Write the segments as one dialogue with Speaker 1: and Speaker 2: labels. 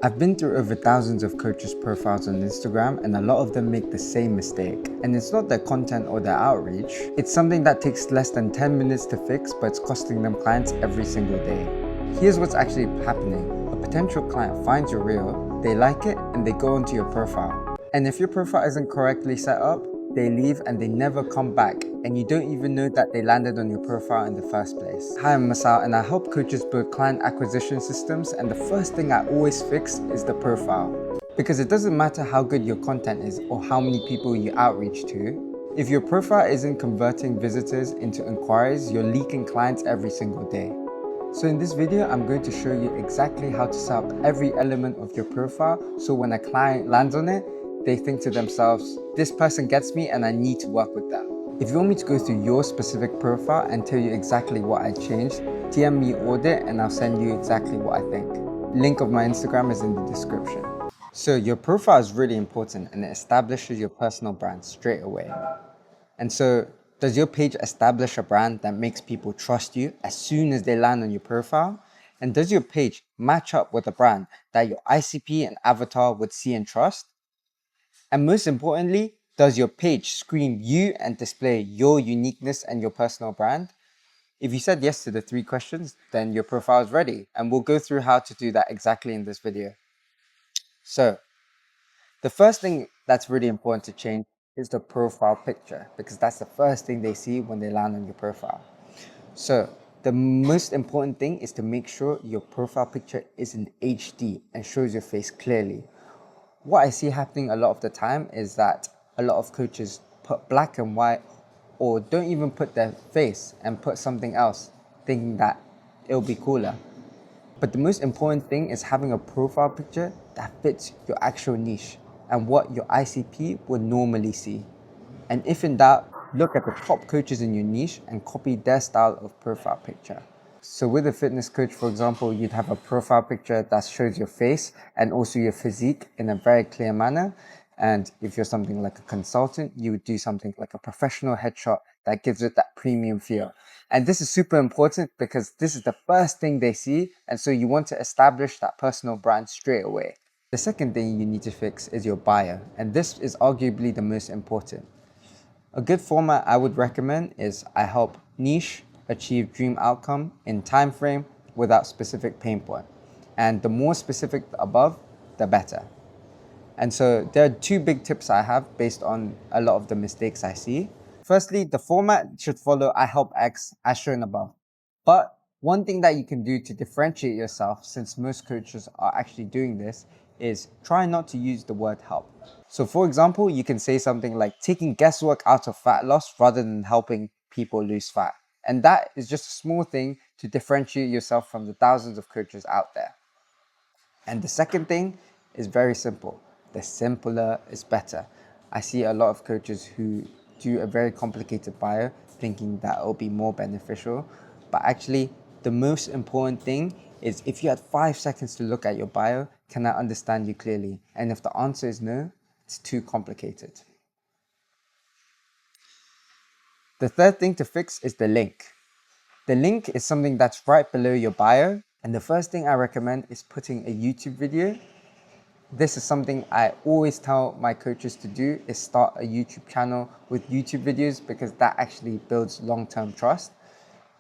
Speaker 1: I've been through over thousands of coaches' profiles on Instagram, and a lot of them make the same mistake. And it's not their content or their outreach, it's something that takes less than 10 minutes to fix, but it's costing them clients every single day. Here's what's actually happening. A potential client finds your reel, they like it, and they go onto your profile. And if your profile isn't correctly set up, they leave and they never come back, and you don't even know that they landed on your profile in the first place. Hi, I'm Masao, and I help coaches build client acquisition systems, and the first thing I always fix is the profile. Because it doesn't matter how good your content is or how many people you outreach to, if your profile isn't converting visitors into inquiries, you're leaking clients every single day. So in this video, I'm going to show you exactly how to set up every element of your profile, so when a client lands on it, they think to themselves, this person gets me and I need to work with them. If you want me to go through your specific profile and tell you exactly what I changed, DM me audit and I'll send you exactly what I think. Link of my Instagram is in the description. So your profile is really important and it establishes your personal brand straight away. And so, does your page establish a brand that makes people trust you as soon as they land on your profile? And does your page match up with a brand that your ICP and avatar would see and trust? And most importantly, does your page scream you and display your uniqueness and your personal brand? If you said yes to the 3 questions, then your profile is ready. And we'll go through how to do that exactly in this video. So, the first thing that's really important to change is the profile picture, because that's the first thing they see when they land on your profile. So the most important thing is to make sure your profile picture is in HD and shows your face clearly. What I see happening a lot of the time is that a lot of coaches put black and white or don't even put their face and put something else, thinking that it'll be cooler. But the most important thing is having a profile picture that fits your actual niche and what your ICP would normally see. And if in doubt, look at the top coaches in your niche and copy their style of profile picture. So with a fitness coach, for example, you'd have a profile picture that shows your face and also your physique in a very clear manner. And if you're something like a consultant, you would do something like a professional headshot that gives it that premium feel. And this is super important because this is the first thing they see. And so you want to establish that personal brand straight away. The second thing you need to fix is your bio. And this is arguably the most important. A good format I would recommend is I help niche achieve dream outcome in time frame without specific pain point. And the more specific above, the better. And so there are 2 big tips I have based on a lot of the mistakes I see. Firstly, the format should follow I help X as shown above. But one thing that you can do to differentiate yourself, since most coaches are actually doing this, is try not to use the word help. So for example, you can say something like taking guesswork out of fat loss rather than helping people lose fat. And that is just a small thing to differentiate yourself from the thousands of coaches out there. And the second thing is very simple. The simpler is better. I see a lot of coaches who do a very complicated bio thinking that it'll be more beneficial. But actually, the most important thing is if you had 5 seconds to look at your bio, can I understand you clearly? And if the answer is no, it's too complicated. The third thing to fix is the link. The link is something that's right below your bio. And the first thing I recommend is putting a YouTube video. This is something I always tell my coaches to do, is start a YouTube channel with YouTube videos, because that actually builds long-term trust.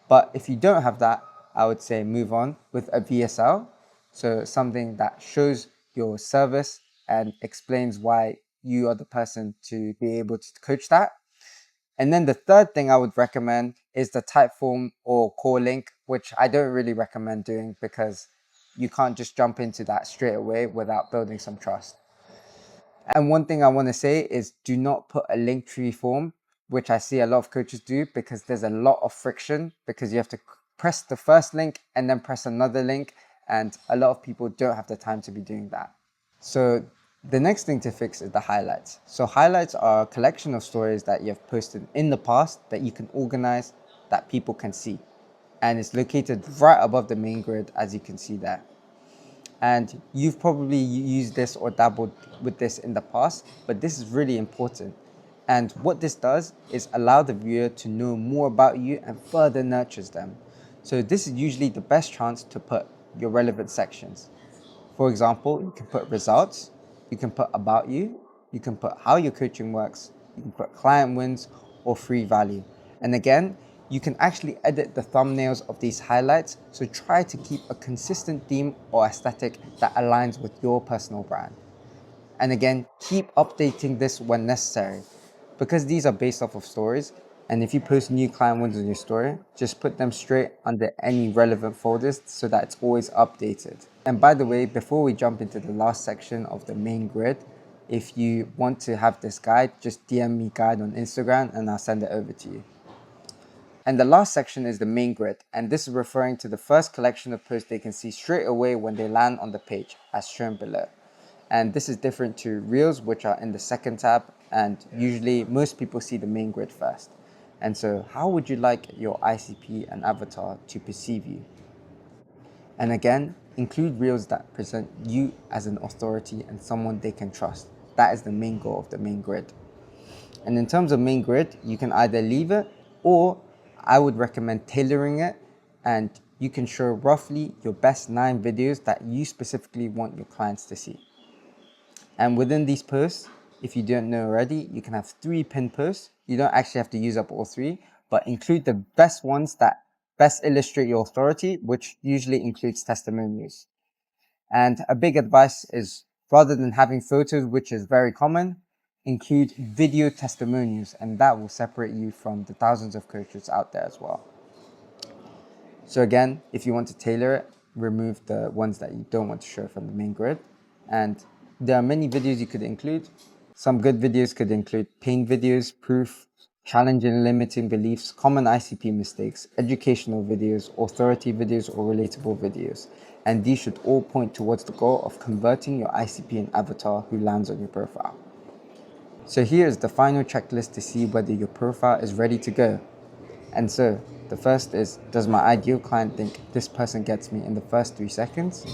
Speaker 1: But if you don't have that, I would say move on with a VSL. So something that shows your service and explains why you are the person to be able to coach that. And then the third thing I would recommend is the Typeform or core link, which I don't really recommend doing because you can't just jump into that straight away without building some trust. And one thing I want to say is do not put a Linktree form, which I see a lot of coaches do, because there's a lot of friction, because you have to press the first link and then press another link. And a lot of people don't have the time to be doing that. So the next thing to fix is the highlights. So highlights are a collection of stories that you have posted in the past that you can organize, that people can see. And it's located right above the main grid, as you can see there. And you've probably used this or dabbled with this in the past, but this is really important. And what this does is allow the viewer to know more about you and further nurtures them. So this is usually the best chance to put your relevant sections. For example, you can put results, you can put about you, you can put how your coaching works, you can put client wins or free value. And again, you can actually edit the thumbnails of these highlights, so try to keep a consistent theme or aesthetic that aligns with your personal brand. And again, keep updating this when necessary. Because these are based off of stories, and if you post new client wins on your story, just put them straight under any relevant folders so that it's always updated. And by the way, before we jump into the last section of the main grid, if you want to have this guide, just DM me guide on Instagram and I'll send it over to you. And the last section is the main grid, and this is referring to the first collection of posts they can see straight away when they land on the page, as shown below. And this is different to Reels, which are in the second tab, and usually most people see the main grid first. And so how would you like your ICP and avatar to perceive you? And again, include Reels that present you as an authority and someone they can trust. That is the main goal of the main grid. And in terms of main grid, you can either leave it, or I would recommend tailoring it, and you can show roughly your best 9 videos that you specifically want your clients to see. And within these posts, if you don't know already, you can have 3 pinned posts. You don't actually have to use up all 3, but include the best ones that best illustrate your authority, which usually includes testimonials. And a big advice is, rather than having photos, which is very common, include video testimonials, and that will separate you from the thousands of coaches out there as well. So again, if you want to tailor it, remove the ones that you don't want to show from the main grid. And there are many videos you could include. Some good videos could include pain videos, proof, challenging limiting beliefs, common ICP mistakes, educational videos, authority videos, or relatable videos. And these should all point towards the goal of converting your ICP and avatar who lands on your profile. So here is the final checklist to see whether your profile is ready to go. And so the first is, does my ideal client think this person gets me in the first 3 seconds?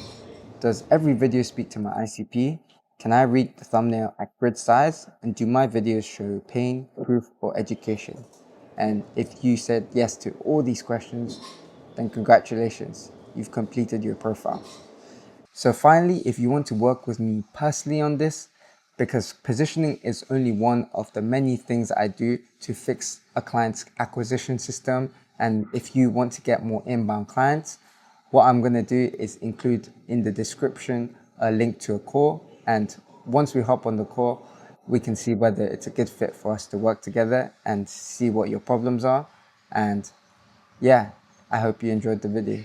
Speaker 1: Does every video speak to my ICP? Can I read the thumbnail at grid size? And do my videos show pain, proof, or education? And if you said yes to all these questions, then congratulations, you've completed your profile. So finally, if you want to work with me personally on this, because positioning is only one of the many things I do to fix a client's acquisition system, and if you want to get more inbound clients, what I'm going to do is include in the description a link to a call, and once we hop on the call, we can see whether it's a good fit for us to work together and see what your problems are. And yeah, I hope you enjoyed the video.